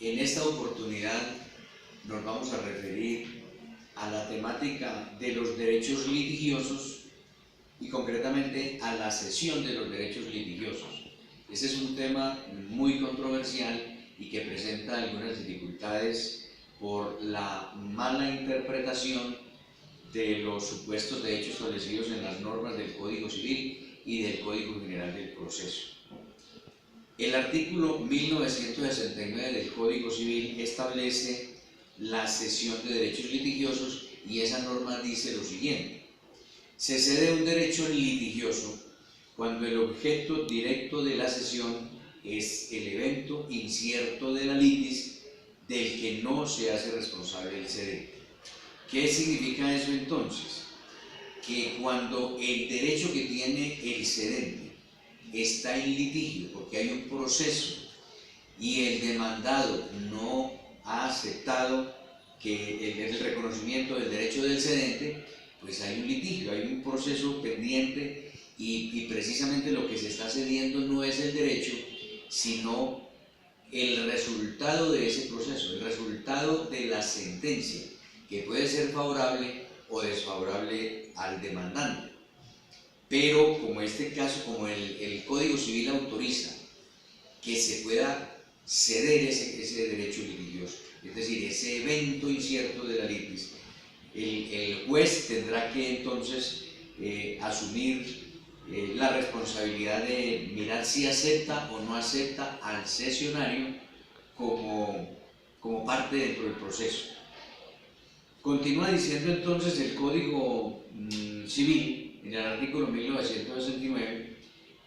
En esta oportunidad nos vamos a referir a la temática de los derechos litigiosos y concretamente a la cesión de los derechos litigiosos. Ese es un tema muy controversial y que presenta algunas dificultades por la mala interpretación de los supuestos derechos establecidos en las normas del Código Civil y del Código General del Proceso. El artículo 1969 del Código Civil establece la cesión de derechos litigiosos y esa norma dice lo siguiente: se cede un derecho litigioso cuando el objeto directo de la cesión es el evento incierto de la litis del que no se hace responsable el cedente. ¿Qué significa eso entonces? Que cuando el derecho que tiene el cedente está en litigio, porque hay un proceso y el demandado no ha aceptado que el reconocimiento del derecho del cedente, pues hay un litigio, hay un proceso pendiente y precisamente lo que se está cediendo no es el derecho, sino el resultado de ese proceso, el resultado de la sentencia, que puede ser favorable o desfavorable al demandante. Pero como este caso, como el Código Civil autoriza que se pueda ceder ese derecho litigioso, es decir, ese evento incierto de la litis, el juez tendrá que entonces asumir la responsabilidad de mirar si acepta o no acepta al cesionario como parte dentro del proceso. Continúa diciendo entonces el Código Civil, en el artículo 1969,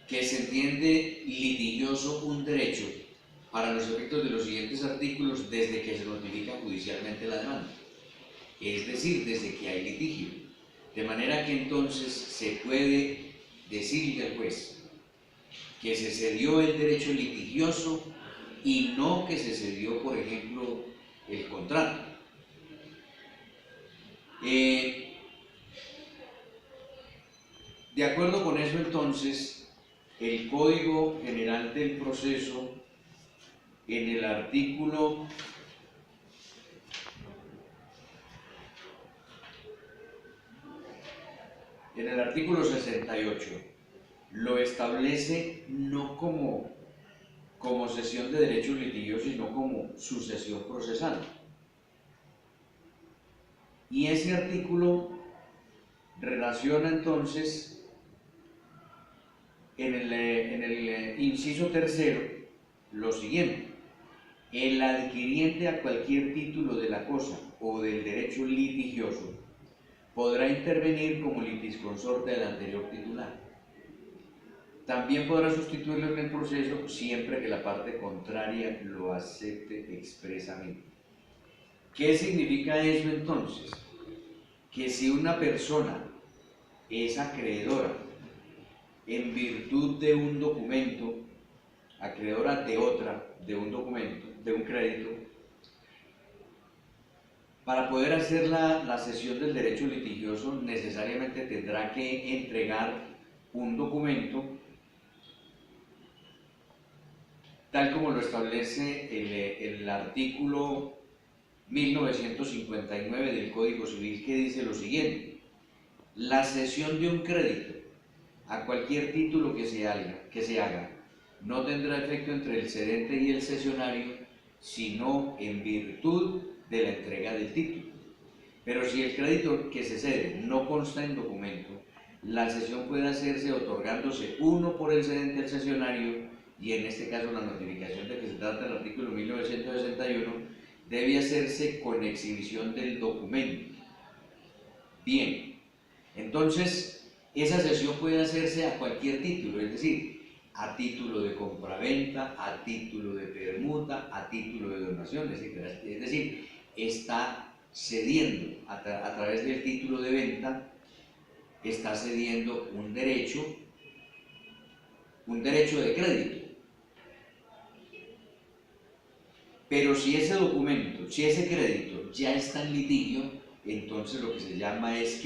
que se entiende litigioso un derecho para los efectos de los siguientes artículos desde que se notifica judicialmente la demanda, es decir, desde que hay litigio. De manera que entonces se puede decirle al juez que se cedió el derecho litigioso y no que se cedió, por ejemplo, el contrato. De acuerdo con eso, entonces, el Código General del Proceso, en el artículo 68, lo establece no como cesión de derechos litigiosos, sino como sucesión procesal. Y ese artículo relaciona entonces en el inciso tercero lo siguiente: el adquiriente a cualquier título de la cosa o del derecho litigioso podrá intervenir como litisconsorte del anterior titular. También podrá sustituirlo en el proceso siempre que la parte contraria lo acepte expresamente. ¿Qué significa eso entonces? Que si una persona es acreedora en virtud de un documento, acreedora de un documento, de un crédito, para poder hacer la cesión del derecho litigioso necesariamente tendrá que entregar un documento tal como lo establece el artículo 1959 del Código Civil, que dice lo siguiente: la cesión de un crédito a cualquier título que se haga no tendrá efecto entre el cedente y el cesionario, sino en virtud de la entrega del título. Pero si el crédito que se cede no consta en documento, la cesión puede hacerse otorgándose uno por el cedente al cesionario, y en este caso la notificación de que se trata del artículo 1961 debe hacerse con exhibición del documento. Bien, entonces esa cesión puede hacerse a cualquier título, es decir, a título de compraventa, a título de permuta, a título de donación, es decir, está cediendo a través del título de venta, está cediendo un derecho de crédito. Pero si ese documento, si ese crédito ya está en litigio, entonces lo que se llama es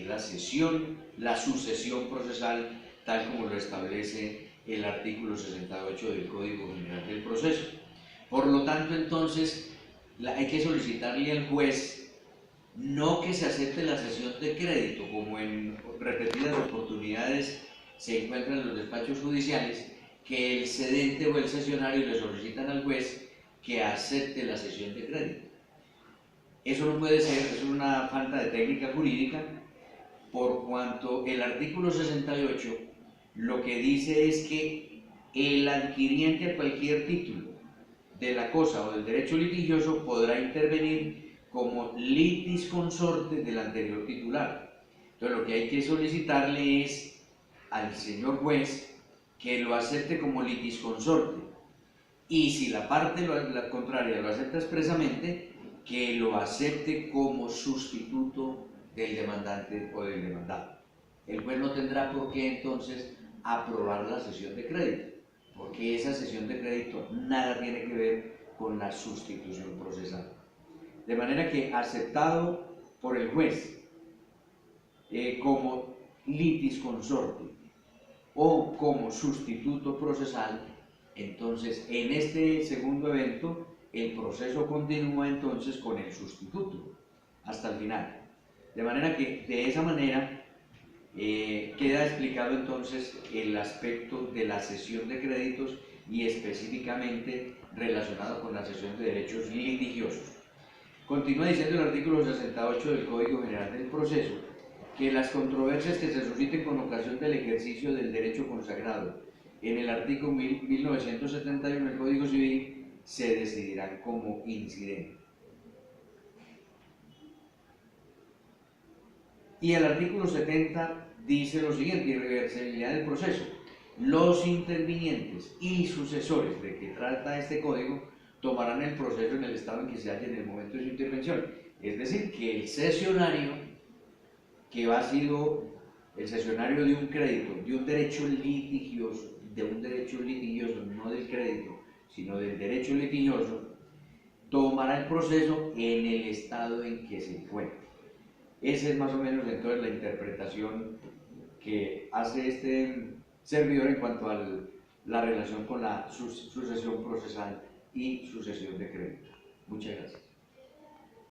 la cesión, la sucesión procesal, tal como lo establece el artículo 68 del Código General del Proceso. Por lo tanto, entonces, hay que solicitarle al juez no que se acepte la cesión de crédito, como en repetidas oportunidades se encuentra en los despachos judiciales, que el cedente o el cesionario le solicitan al juez que acepte la cesión de crédito. Eso no puede ser, es una falta de técnica jurídica, por cuanto el artículo 68 lo que dice es que el adquiriente a cualquier título de la cosa o del derecho litigioso podrá intervenir como litis consorte del anterior titular. Entonces lo que hay que solicitarle es al señor juez que lo acepte como litis consorte, y si la parte la contraria lo acepta expresamente, que lo acepte como sustituto del demandante o del demandado. El juez no tendrá por qué entonces aprobar la cesión de crédito, porque esa cesión de crédito nada tiene que ver con la sustitución procesal. De manera que aceptado por el juez como litis consorte o como sustituto procesal, entonces en este segundo evento el proceso continúa entonces con el sustituto hasta el final. De manera que de esa manera queda explicado entonces el aspecto de la cesión de créditos y específicamente relacionado con la cesión de derechos litigiosos. Continúa diciendo el artículo 68 del Código General del Proceso que las controversias que se susciten con ocasión del ejercicio del derecho consagrado en el artículo 1971 del Código Civil se decidirán como incidente. Y el artículo 70 dice lo siguiente: irreversibilidad del proceso. Los intervinientes y sucesores de que trata este código tomarán el proceso en el estado en que se halle en el momento de su intervención. Es decir, que el cesionario, que ha sido el cesionario de un crédito, de un derecho litigioso, no del crédito, sino del derecho litigioso, tomará el proceso en el estado en que se encuentre. Esa es más o menos entonces la interpretación que hace este servidor en cuanto a la relación con la sucesión procesal y sucesión de crédito. Muchas gracias.